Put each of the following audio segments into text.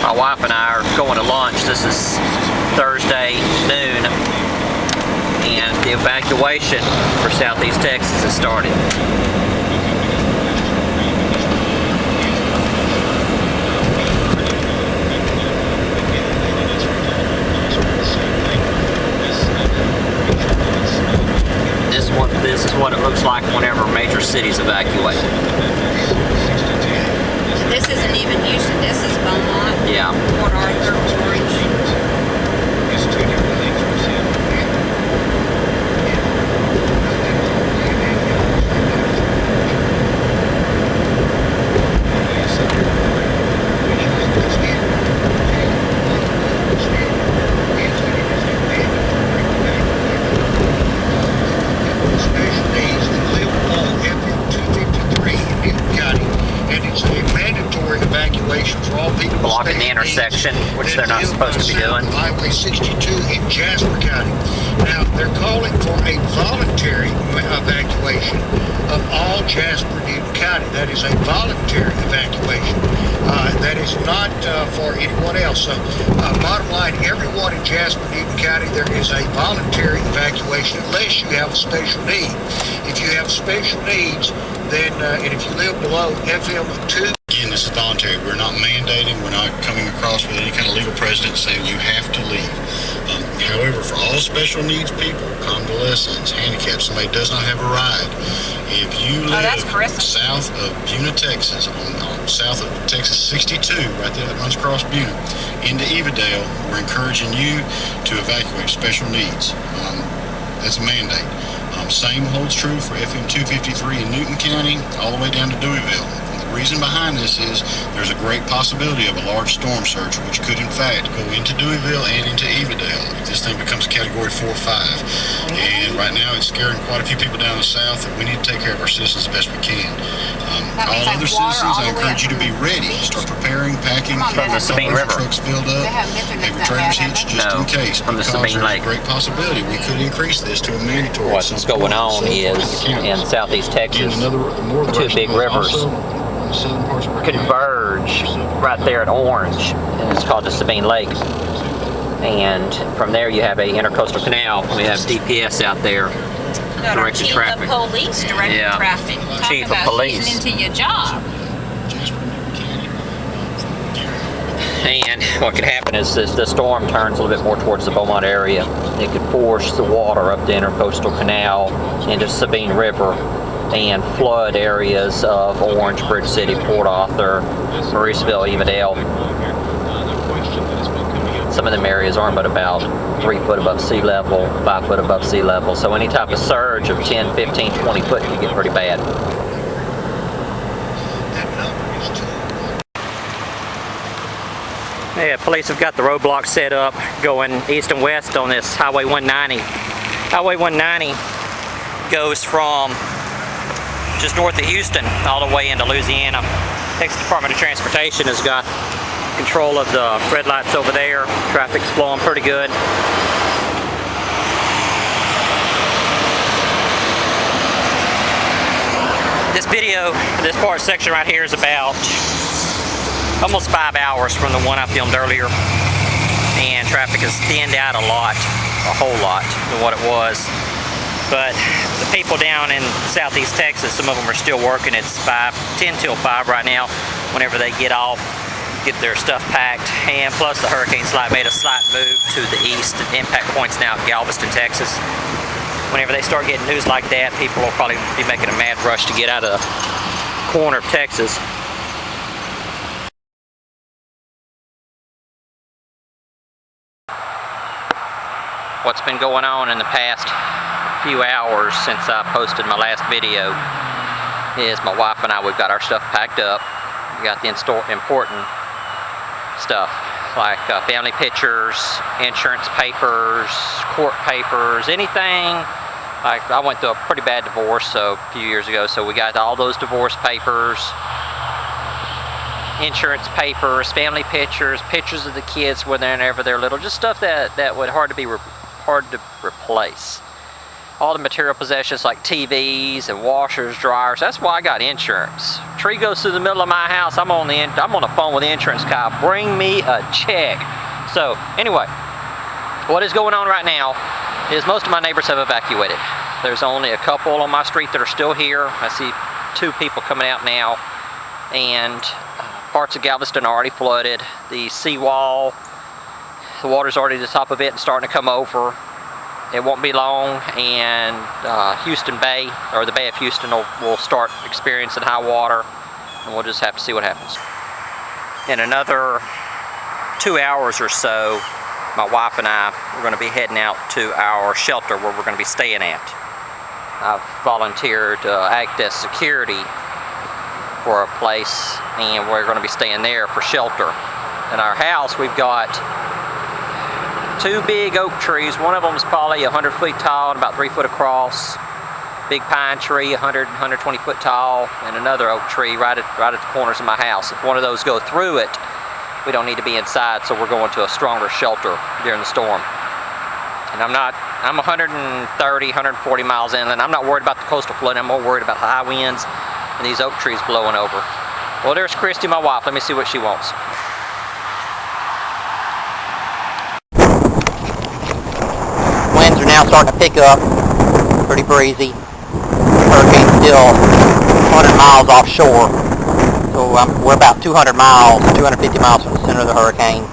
My wife and I are going to lunch. This is Thursday noon, and the evacuation for Southeast Texas has started. This is what it looks like whenever major cities evacuate. This isn't even Houston, this is Beaumont. Yeah. Port Arthur, Orange. Blocking the intersection, which they're not supposed to be doing. Highway 62 in Jasper County. Now, they're calling for a voluntary evacuation of all Jasper, Newton County. That is a voluntary evacuation. That is not for anyone else. So, bottom line, everyone in Jasper, Newton County, there is a voluntary evacuation unless you have a special need. If you have special needs, then, and if you live below FM 2, again, this is voluntary. We're not mandating. We're not coming across with any kind of legal precedent saying you have to leave. However, for all special needs people, convalescents, handicapped, somebody does not have a ride, if you live south of Buna, Texas, south of Texas 62, right there that runs across Buna, into Evadale, we're encouraging you to evacuate special needs. That's a mandate. Same holds true for FM 253 in Newton County, all the way down to Deweyville. The reason behind this is there's a great possibility of a large storm surge, which could in fact go into Deweyville and into Evadale if this thing becomes a category 4 or 5. And right now it's scaring quite a few people down the south, and we need to take care of our citizens as best we can. All other citizens, I encourage you to be ready. Start preparing, packing, from the Sabine River. Trucks filled up, have your trailers hitched just in case. From the Sabine Lake. There's a great possibility we could increase this to a mandatory. What's going on is in Southeast Texas, two big rivers converge right there at Orange, and it's called the Sabine Lake. And from there you have a intercoastal canal. We have DPS out there directing traffic. Chief of Police directing traffic. Chief of Police. Into your job. And what could happen is the storm turns a little bit more towards the Beaumont area. It could force the water up the intercoastal canal into Sabine River and flood areas of Orange, Bridge City, Port Arthur, Mauriceville, Evadale. Some of them areas aren't but about 3 foot above sea level, 5 foot above sea level. So any type of surge of 10, 15, 20 foot could get pretty bad. Yeah, police have got the roadblocks set up going east and west on this Highway 190. Highway 190 goes from just north of Houston all the way into Louisiana. Texas Department of Transportation has got control of the red lights over there. Traffic's flowing pretty good. This video, this section right here is about almost 5 hours from the one I filmed earlier, and traffic has thinned out a whole lot than what it was. But the people down in Southeast Texas, some of them are still working. It's 10 till 5 right now. Whenever they get off, get their stuff packed, and plus the hurricane made a slight move to the east. Impact point's now at Galveston, Texas. Whenever they start getting news like that, people will probably be making a mad rush to get out of the corner of Texas. What's been going on in the past few hours since I posted my last video is my wife and I, we've got our stuff packed up. We got the important stuff like family pictures, insurance papers, court papers, anything. Like I went through a pretty bad divorce a few years ago, so we got all those divorce papers, insurance papers, family pictures, pictures of the kids whenever they're little, just stuff that would hard to replace. all the material possessions like TVs and washers, dryers. That's why I got insurance. Tree goes through the middle of my house, I'm on the phone with the insurance guy. Bring me a check. So anyway, what is going on right now is most of my neighbors have evacuated. There's only a couple on my street that are still here. I see 2 people coming out now, and parts of Galveston are already flooded. The seawall, the water's already at the top of it and starting to come over. It won't be long, and Houston Bay, or the Bay of Houston, will start experiencing high water, and we'll just have to see what happens. In another 2 hours or so, my wife and I are going to be heading out to our shelter where we're going to be staying at. I've volunteered to act as security for a place, and we're going to be staying there for shelter. In our house, we've got 2 big oak trees. One of them is probably 100 feet tall and about 3 foot across. Big pine tree, 120 foot tall, and another oak tree right at the corners of my house. If one of those go through it, we don't need to be inside, so we're going to a stronger shelter during the storm. And I'm 130, 140 miles inland. I'm not worried about the coastal flooding. I'm more worried about high winds and these oak trees blowing over. Well, there's Christy, my wife. Let me see what she wants. Winds are now starting to pick up, pretty breezy. The hurricane's still 100 miles offshore, so we're about 250 miles from the center of the hurricane.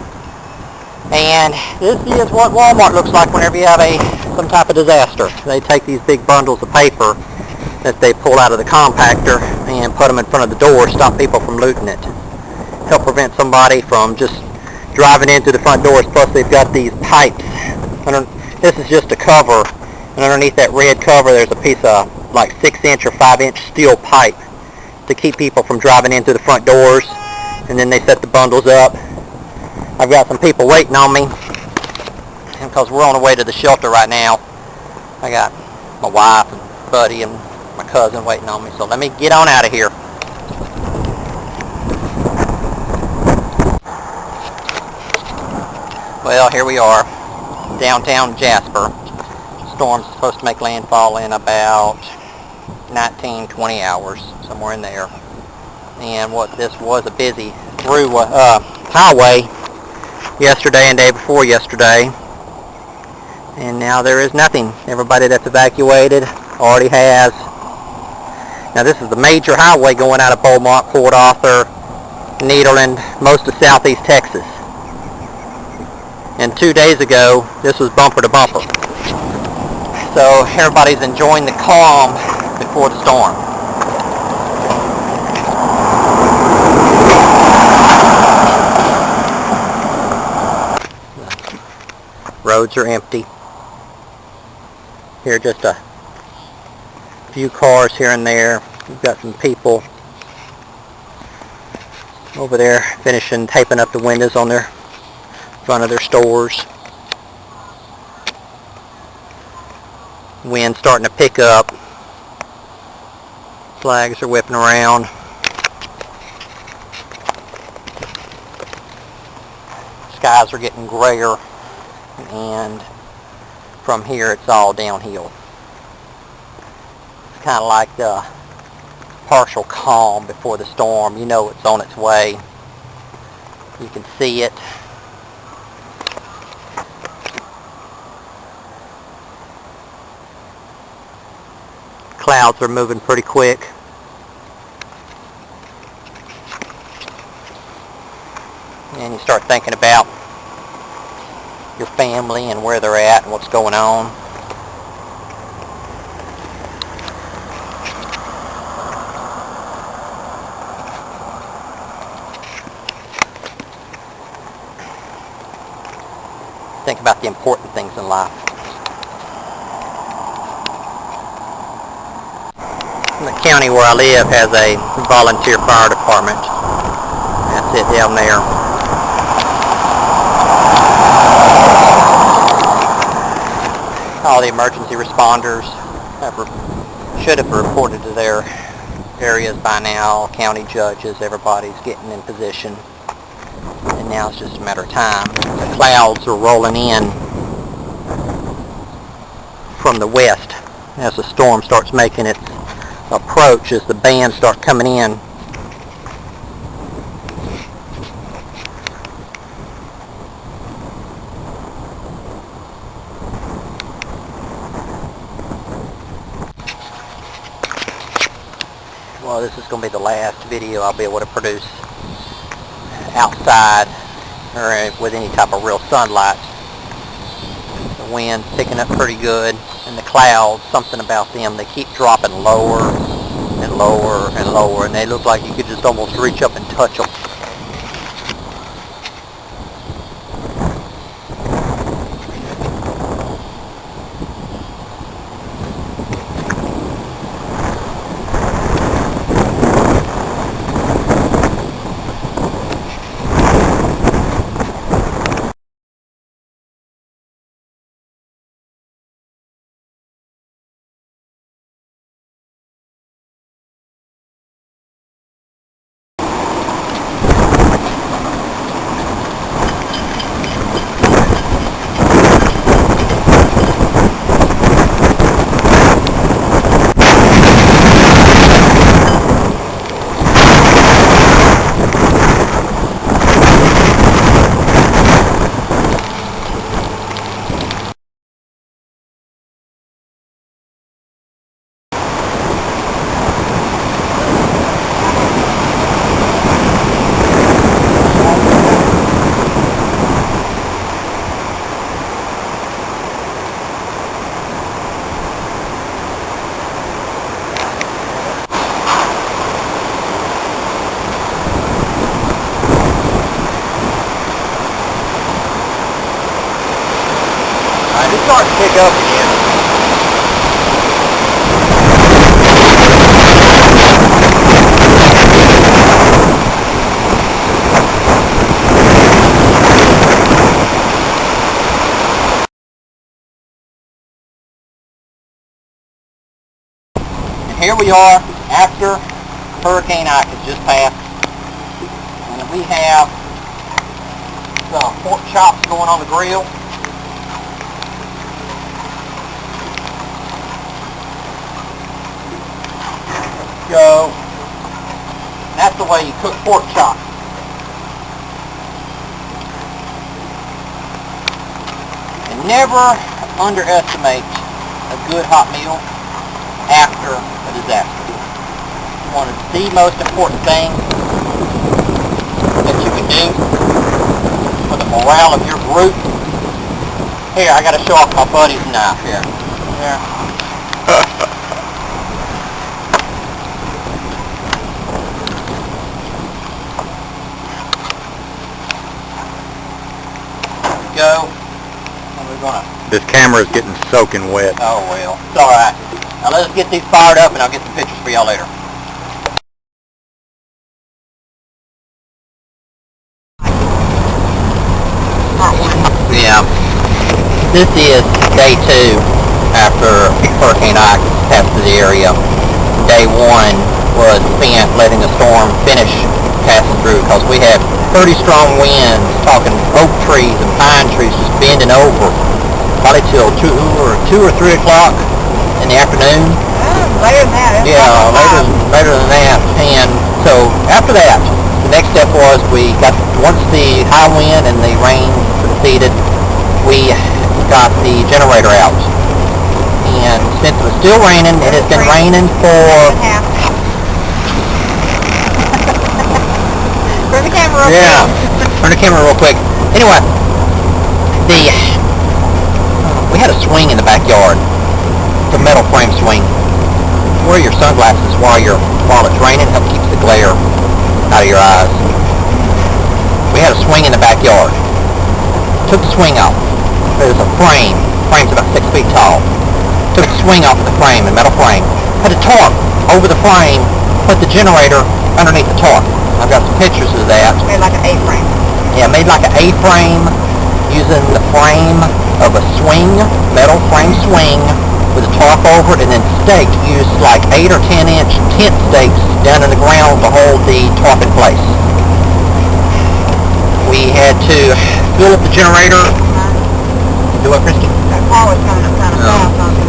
And this is what Walmart looks like whenever you have some type of disaster. They take these big bundles of paper that they pull out of the compactor and put them in front of the door, stop people from looting it. Help prevent somebody from just driving in through the front doors. Plus they've got these pipes. This is just a cover, and underneath that red cover there's a piece of like 6-inch or 5-inch steel pipe to keep people from driving in through the front doors, and then they set the bundles up. I've got some people waiting on me, and because we're on the way to the shelter right now, I got my wife and buddy and my cousin waiting on me, so let me get on out of here. Well, here we are, downtown Jasper. Storm's supposed to make landfall in about 19-20 hours, somewhere in there. And this was a busy through highway yesterday and day before yesterday, and now there is nothing. Everybody that's evacuated already has. Now this is the major highway going out of Beaumont, Port Arthur, Nederland, most of southeast Texas. And 2 days ago, this was bumper to bumper. So everybody's enjoying the calm before the storm. Roads are empty. Here are just a few cars here and there. We've got some people over there finishing taping up the windows on their front of their stores. Wind starting to pick up. Flags are whipping around. Skies are getting grayer, and from here it's all downhill. It's kind of like the partial calm before the storm. You know it's on its way. You can see it. Clouds are moving pretty quick. And you start thinking about your family and where they're at and what's going on. Think about the important things in life. The county where I live has a volunteer fire department. That's it down there. All the emergency responders should have reported to their areas by now. County judges, everybody's getting in position. And now it's just a matter of time. The clouds are rolling in from the west as the storm starts making its approach, as the bands start coming in. Well, this is going to be the last video I'll be able to produce outside or with any type of real sunlight. The wind's picking up pretty good, and the clouds, something about them, they keep dropping lower and lower and lower, and they look like you could just almost reach up and touch them. It's starting to pick up again. And here we are after Hurricane Ike has just passed, and we have some pork chops going on the grill. Go. That's the way you cook pork chops. And never underestimate a good hot meal after a disaster. One of the most important things that you can do for the morale of your group. Here, I got to show off my buddy's knife here. There. Go. And we're gonna... This camera is getting soaking wet. Oh well, it's alright. Now let us get these fired up and I'll get some pictures for y'all later. Yeah. This is day 2 after Hurricane Ike passed through the area. Day 1 was spent letting the storm finish passing through because we had pretty strong winds, talking oak trees and pine trees just bending over probably till 2 or 3 o'clock in the afternoon. Later than that. Yeah, later than that. And so after that, the next step was once the high wind and the rain subsided, we got the generator out. And since it was still raining, it has been raining for... Turn the camera real Yeah, turn the camera real quick. Anyway, we had a swing in the backyard. It's a metal frame swing. Wear your sunglasses while it's raining. Help keeps the glare out of your eyes. We had a swing in the backyard. Took the swing off. There's a frame. Frame's about 6 feet tall. Took the swing off of the frame, a metal frame. Had a tarp over the frame. Put the generator underneath the tarp. I've got some pictures of that. Made like an A-frame. Yeah, made like an A-frame using the frame of a swing, metal frame swing with a tarp over it, and then stake. Used like 8 or 10 inch tent stakes down in the ground to hold the tarp in place. We had to fill up the generator. Do what, Christy? That car was coming up kind of fast on me.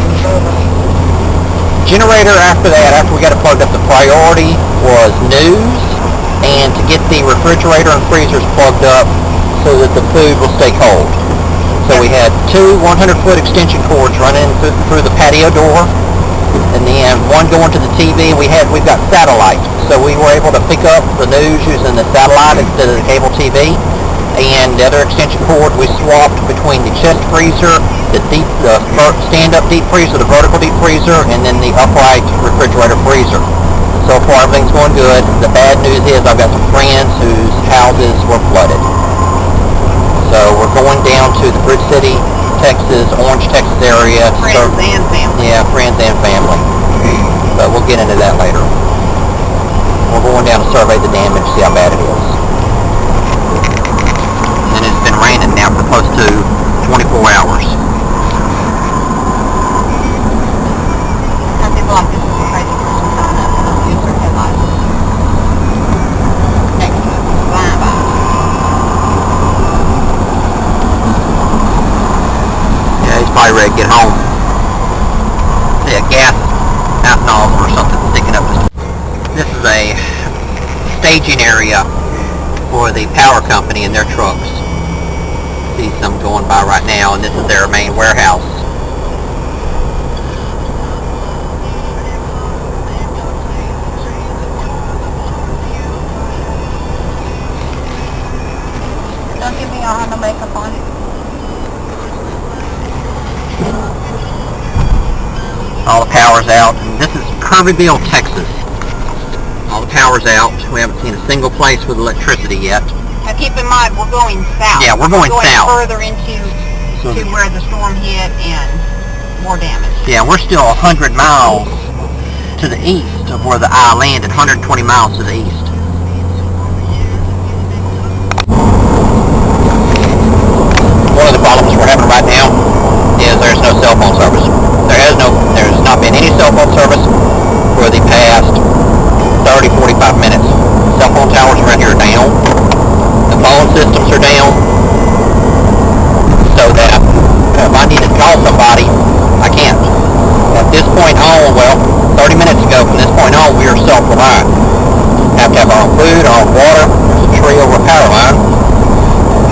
generator after that, after we got it plugged up, the priority was news and to get the refrigerator and freezers plugged up so that the food will stay cold. So we had two 100-foot extension cords running through the patio door, and then one going to the TV. We've got satellite, so we were able to pick up the news using the satellite instead of the cable TV. And the other extension cord we swapped between the chest freezer, the stand-up deep freezer, the vertical deep freezer, and then the upright refrigerator freezer. So far everything's going good. The bad news is I've got some friends whose houses were flooded. So we're going down to the Bridge City, Texas, Orange, Texas area. Friends and family. Yeah, friends and family. But we'll get into that later. We're going down to survey the damage, see how bad it is. And it's been raining now for close to 24 hours. Some people like this is a crazy person coming up and they'll use their headlights. Next to it, flying by. Yeah, he's probably ready to get home. See a gas out nozzle or something sticking up. This is a staging area for the power company and their trucks. See some going by right now, and this is their main warehouse. Don't give me all no makeup on it. All the power's out, and this is Kirbyville, Texas. All the power's out. We haven't seen a single place with electricity yet. Now keep in mind, we're going south. Yeah, we're going south. Further into to where the storm hit and more damage. Yeah, we're still 100 miles to the east of where the eye landed, 120 miles to the east. One of the problems we're having right now is there's no cell phone service. There's not been any cell phone service for the past 30, 45 minutes. Cell phone towers around here are down. The phone systems are down. So that if I need to call somebody, I can't. At this point on, well, 30 minutes ago, from this point on, we are self-reliant. Have to have our own food, our own water. There's a tree over a power line.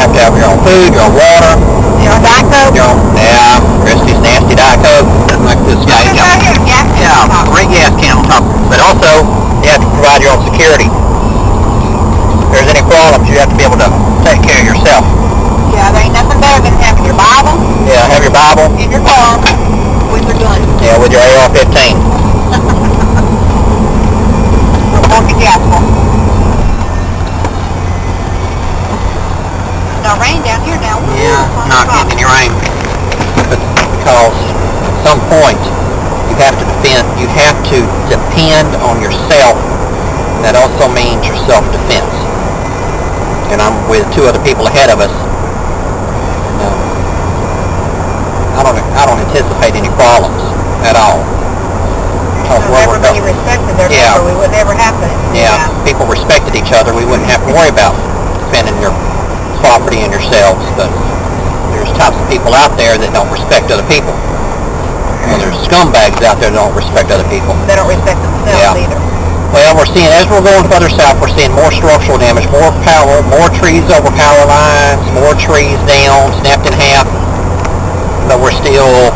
Have to have your own food, your own water. Your own Diet Coke? Yeah, Christy's nasty Diet Coke. Like this guy. Yeah, great gas can on top. But also, you have to provide your own security. If there's any problems, you have to be able to take care of yourself. Yeah, there ain't nothing better than having your Bible Yeah, have your Bible. in your car with your gun. Yeah, with your AR-15. Report to Jasper. No rain down here now. Woo, Yeah, on not the top. getting any rain. But because at some point you have to depend on yourself. That also means your self-defense. And I'm with two other people ahead of us. I don't anticipate any problems at all. So if everybody respected their Yeah. neighbor, we would never happen. Yeah, people respected each other. We wouldn't have to worry about defending your property and yourselves. But there's types of people out there that don't respect other people. Well, there's scumbags out there that don't respect other people. They don't respect themselves Yeah. either. Well, we're seeing, as we're going further south, we're seeing more structural damage, more trees over power lines, more trees down, snapped in half. But we're still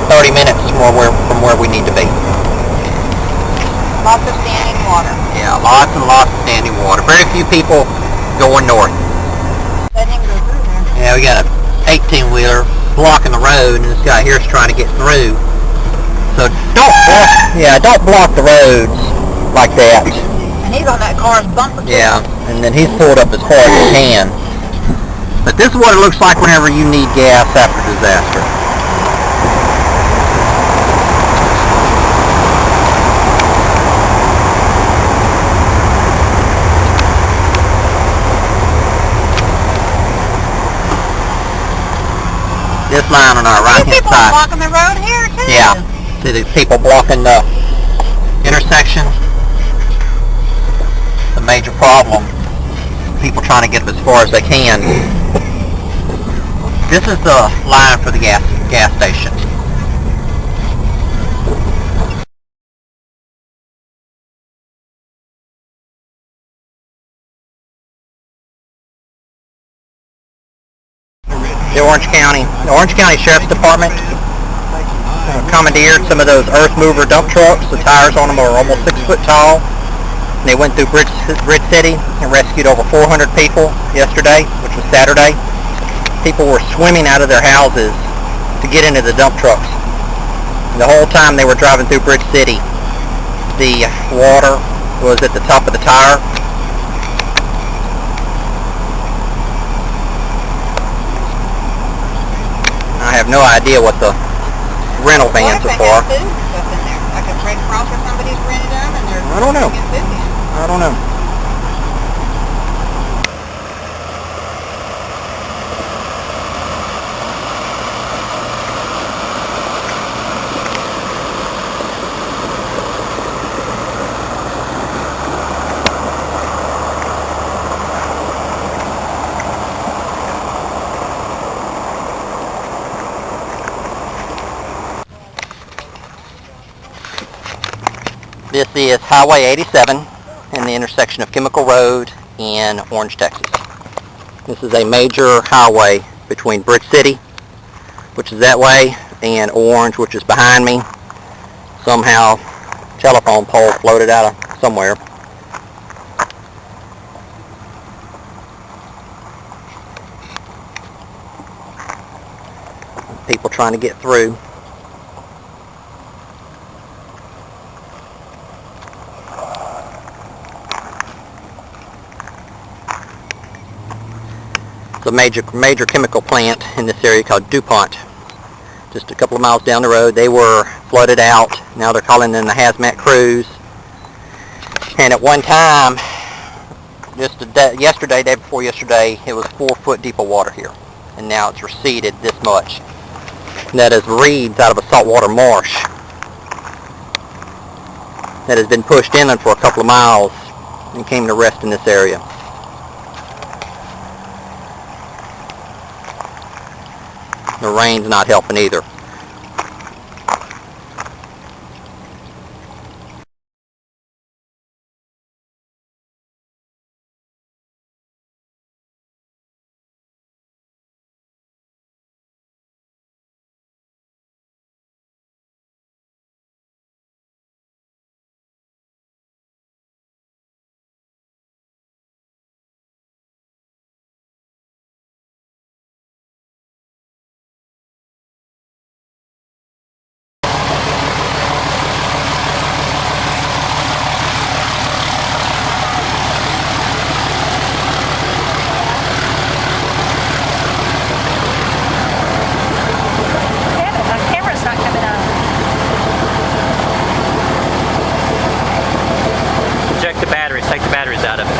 30 minutes from where we need to be. Lots of standing water. Yeah, lots and lots of standing water. Very few people going north. Let him go through there. Yeah, we got a 18-wheeler blocking the road, and this guy here is trying to get through. So don't block the roads like that. And he's on that car's bumper too. Yeah, and then he's pulled up as hard as he can. But this is what it looks like whenever you need gas after disaster. This line on our right-hand People side. blocking the road here too. Yeah. See these people blocking the intersection? The major problem. People trying to get them as far as they can. This is the line for the gas station. The Orange County Sheriff's Department commandeered some of those earth mover dump trucks. The tires on them are almost 6 foot tall. And they went through Bridge City and rescued over 400 people yesterday, which was Saturday. People were swimming out of their houses to get into the dump trucks. And the whole time they were driving through Bridge City, the water was at the top of the tire. I have no idea what the rental vans are for. Food and stuff in there. Like a Red Cross or somebody's rented them and they're I don't know. bringing food in. I don't know. This is Highway 87 in the intersection of Chemical Road in Orange, Texas. This is a major highway between Bridge City, which is that way, and Orange, which is behind me. Somehow, telephone pole floated out of somewhere. People trying to get through. It's a major chemical plant in this area called DuPont. Just a couple of miles down the road. They were flooded out. Now they're calling in the hazmat crews. And at one time, just yesterday, day before yesterday, it was 4 foot deep of water here. And now it's receded this much. And that is reeds out of a saltwater marsh that has been pushed inland for a couple of miles and came to rest in this area. The rain's not helping either. Take the batteries out of it.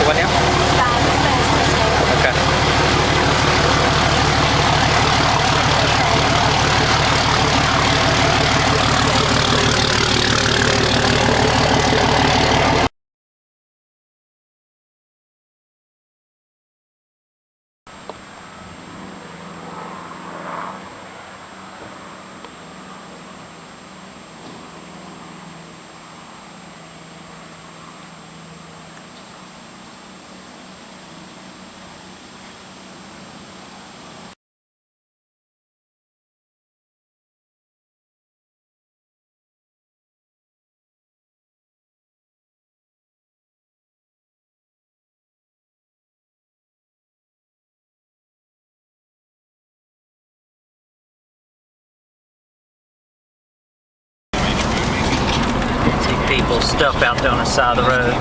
What now? Okay. People's stuff out there on the side of the road.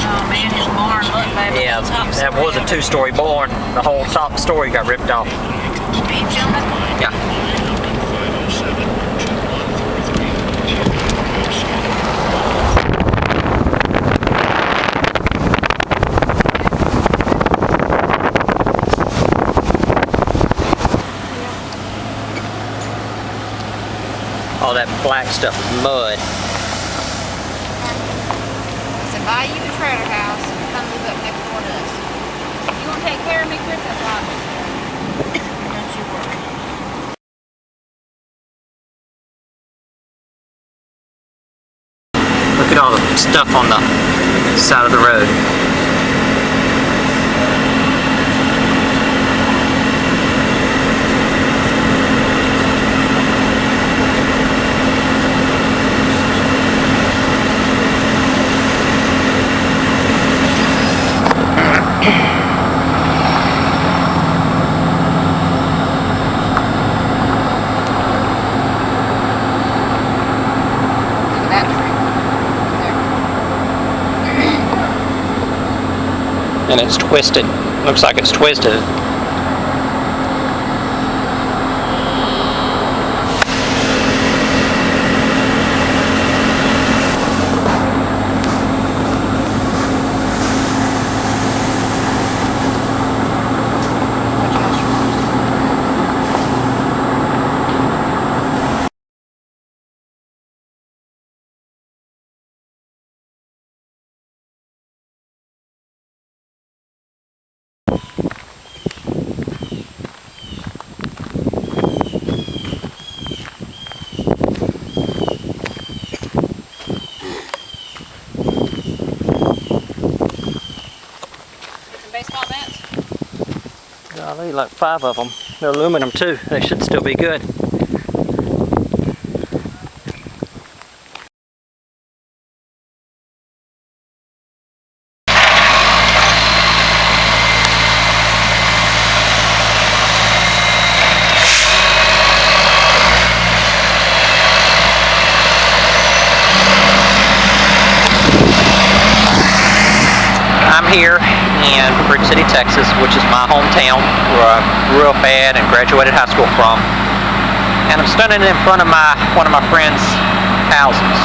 Oh man, his barn looked like Yeah, that was a 2-story barn. The whole top story got ripped off. Are you filming? Yeah. All that black stuff is mud. So buy you a trailer house and come live up next door to us. If you want to take care of me, Chris, that's all. Don't you worry. Look at all the stuff on the side of the road. Look at that tree. There. And it's twisted. Looks like it's twisted. Baseball bats? Golly, like 5 of them. They're aluminum too. They should still be good. I'm here in Bridge City, Texas, which is my hometown, where I grew up at and graduated high school from. And I'm standing in front of one of my friends' houses.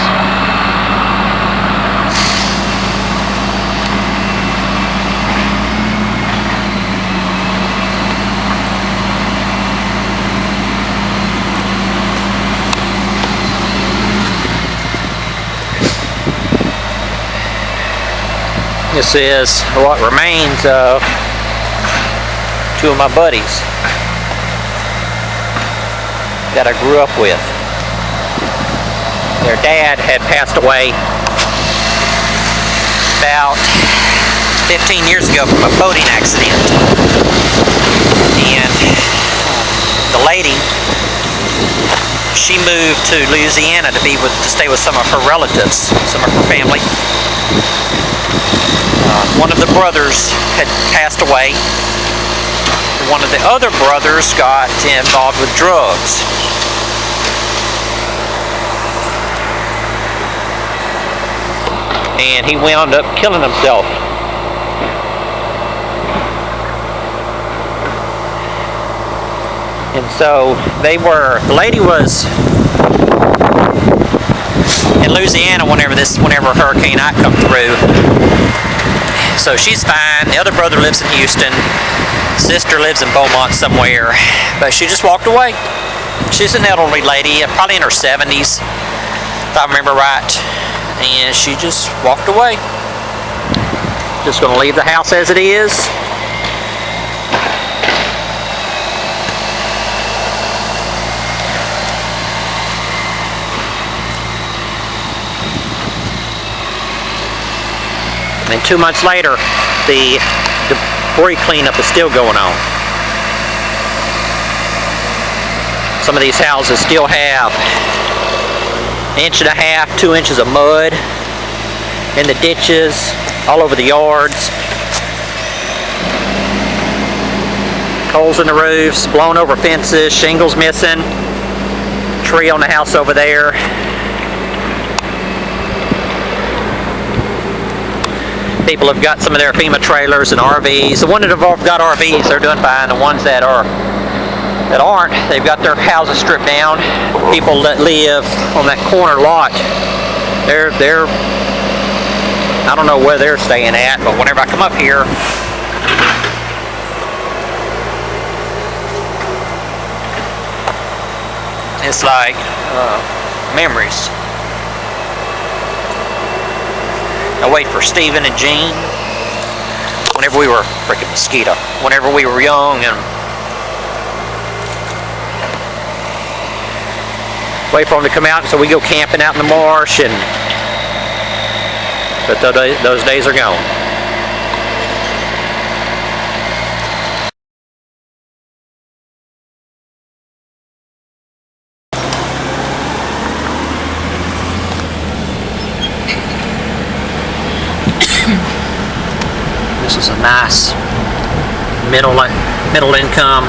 This is what remains of 2 of my buddies that I grew up with. Their dad had passed away about 15 years ago from a boating accident. And the lady, she moved to Louisiana to stay with some of her relatives, some of her family. One of the brothers had passed away. One of the other brothers got involved with drugs. And he wound up killing himself. And so the lady was in Louisiana whenever Hurricane Ike come through. So she's fine. The other brother lives in Houston. Sister lives in Beaumont somewhere. But she just walked away. She's an elderly lady, probably in her 70s, if I remember right. And she just walked away. Just gonna leave the house as it is. And 2 months later, the debris cleanup is still going on. Some of these houses still have 1.5 to 2 inches of mud in the ditches, all over the yards. Holes in the roofs, blown over fences, shingles missing, tree on the house over there. People have got some of their FEMA trailers and RVs. The ones that have got RVs, they're doing fine. The ones that aren't, they've got their houses stripped down. People that live on that corner lot, they're I don't know where they're staying at, but whenever I come up here, it's like memories. I wait for Steven and Jean whenever we were freaking mosquito. Whenever we were young, and wait for them to come out, so we go camping out in the marsh, and but those days are gone. This is a nice middle income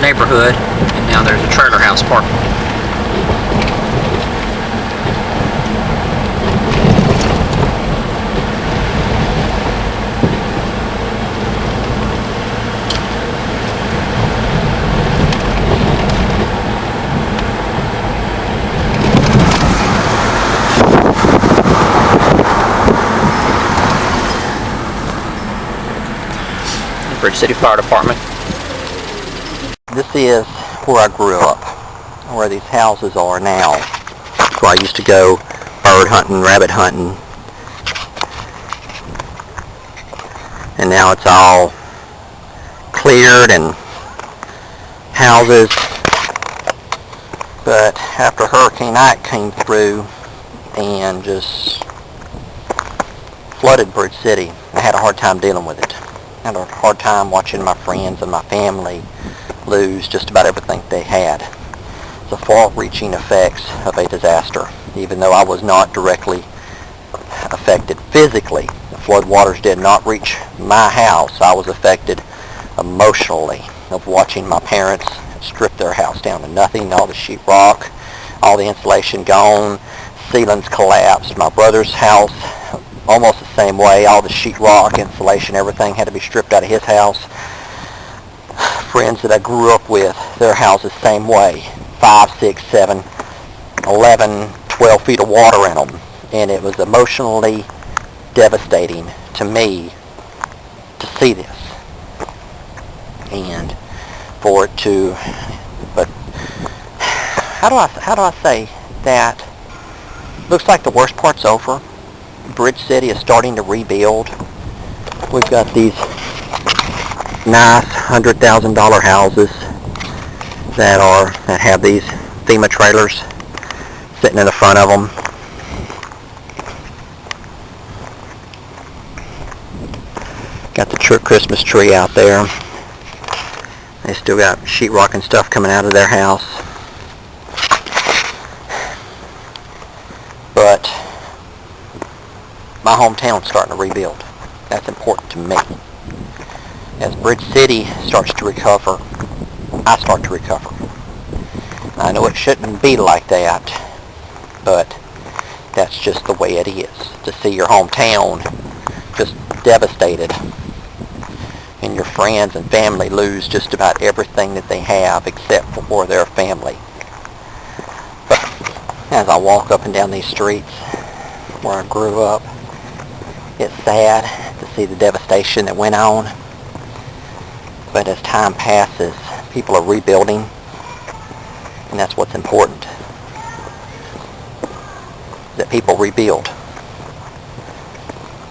neighborhood, and now there's a trailer house park. Bridge City Fire Department. This is where I grew up, where these houses are now. Where I used to go bird hunting, rabbit hunting. And now it's all cleared and houses. But after Hurricane Ike came through and just flooded Bridge City, I had a hard time dealing with it. I had a hard time watching my friends and my family lose just about everything they had. The far-reaching effects of a disaster. Even though I was not directly affected physically, the floodwaters did not reach my house. I was affected emotionally of watching my parents strip their house down to nothing, all the sheetrock, all the insulation gone, ceilings collapsed. My brother's house, almost the same way, all the sheetrock, insulation, everything had to be stripped out of his house. Friends that I grew up with, their houses same way, 5, 6, 7, 11, 12 feet of water in them. And it was emotionally devastating to me to see this. And for it to, but how do I say that? Looks like the worst part's over. Bridge City is starting to rebuild. We've got these nice $100,000 houses that have these FEMA trailers sitting in the front of them. Got the Christmas tree out there. They still got sheetrock and stuff coming out of their house. But my hometown's starting to rebuild. That's important to me. As Bridge City starts to recover, I start to recover. I know it shouldn't be like that, but that's just the way it is. To see your hometown just devastated and your friends and family lose just about everything that they have except for their family. But as I walk up and down these streets where I grew up, it's sad to see the devastation that went on. But as time passes, people are rebuilding, and that's what's important. That people rebuild.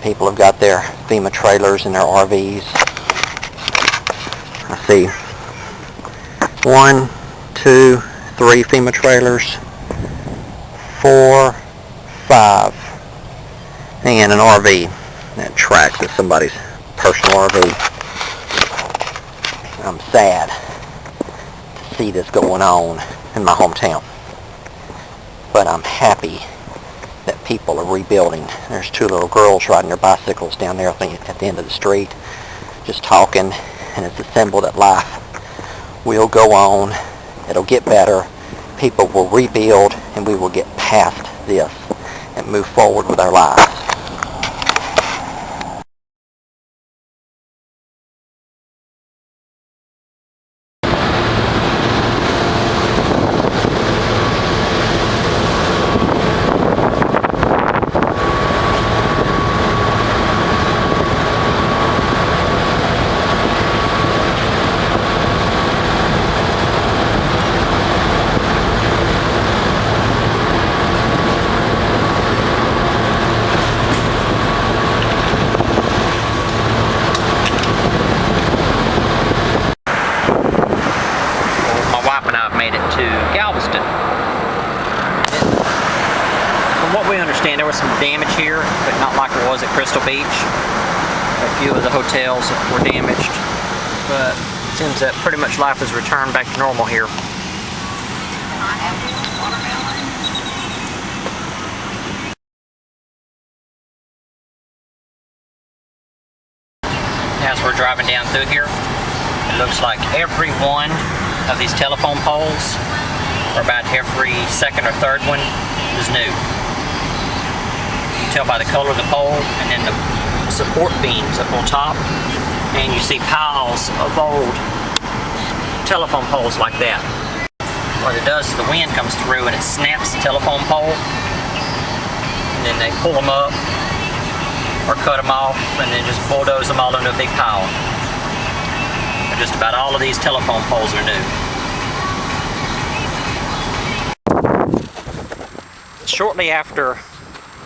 People have got their FEMA trailers and their RVs. I see 1, 2, 3 FEMA trailers, 4, 5, and an RV. That tracks is somebody's personal RV. I'm sad to see this going on in my hometown. But I'm happy that people are rebuilding. There's 2 little girls riding their bicycles down there at the end of the street, just talking, and it's a symbol that life will go on. It'll get better. People will rebuild, and we will get past this and move forward with our lives. was some damage here, but not like there was at Crystal Beach. A few of the hotels were damaged, but it seems that pretty much life has returned back to normal here. As we're driving down through here, it looks like every one of these telephone poles, or about every second or third one, is new. You can tell by the color of the pole and then the support beams up on top, and you see piles of old telephone poles like that. What it does is the wind comes through and it snaps the telephone pole, and then they pull them up or cut them off and then just bulldoze them all into a big pile. And just about all of these telephone poles are new. Shortly after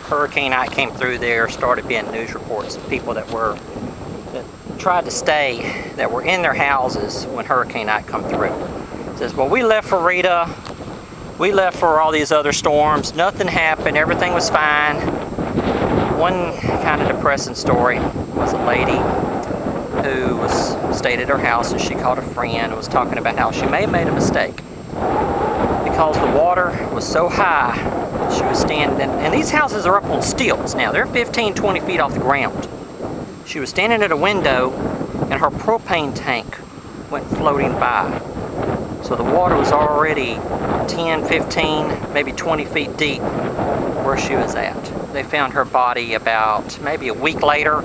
Hurricane Ike came through, there started being news reports of people that tried to stay, that were in their houses when Hurricane Ike come through. It says, well, we left for Rita, we left for all these other storms, nothing happened, everything was fine. One kind of depressing story was a lady who stayed at her house, and she called a friend and was talking about how she may have made a mistake because the water was so high. She was standing, and these houses are up on stilts now. They're 15, 20 feet off the ground. She was standing at a window, and her propane tank went floating by. So the water was already 10, 15, maybe 20 feet deep where she was at. They found her body about maybe a week later,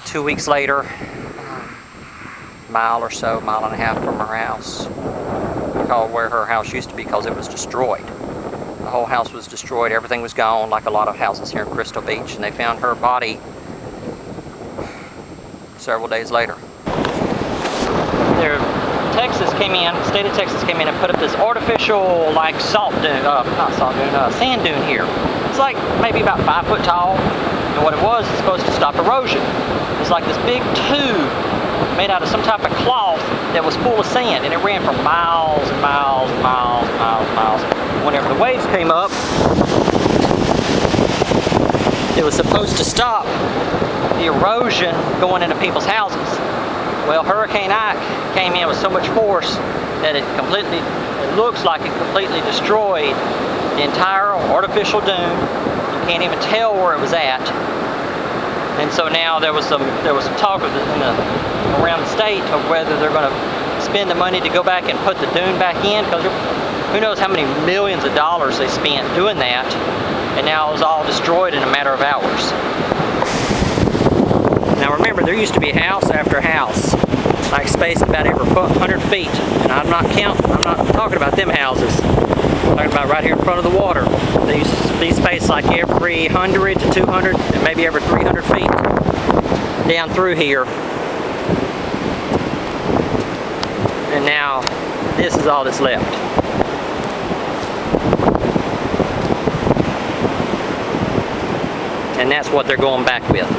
2 weeks later, a mile or so, mile and a half from her house. I call where her house used to be because it was destroyed. The whole house was destroyed, everything was gone, like a lot of houses here in Crystal Beach, and they found her body several days later. Texas came in, the state of Texas came in and put up this artificial, like sand dune here. It's like maybe about 5 foot tall, and what it was is supposed to stop erosion. It's like this big tube made out of some type of cloth that was full of sand, and it ran for miles and miles and miles and miles and miles. Whenever the waves came up, it was supposed to stop the erosion going into people's houses. Well, Hurricane Ike came in with so much force that it looks like it completely destroyed the entire artificial dune. You can't even tell where it was at. And so now there was some talk around the state of whether they're going to spend the money to go back and put the dune back in, because who knows how many millions of dollars they spent doing that, and now it was all destroyed in a matter of hours. Now remember, there used to be house after house, like spaced about every 100 feet, and I'm not talking about them houses. I'm talking about right here in front of the water. They used to be spaced like every 100 to 200, and maybe every 300 feet down through here. And now, this is all that's left. And that's what they're going back with.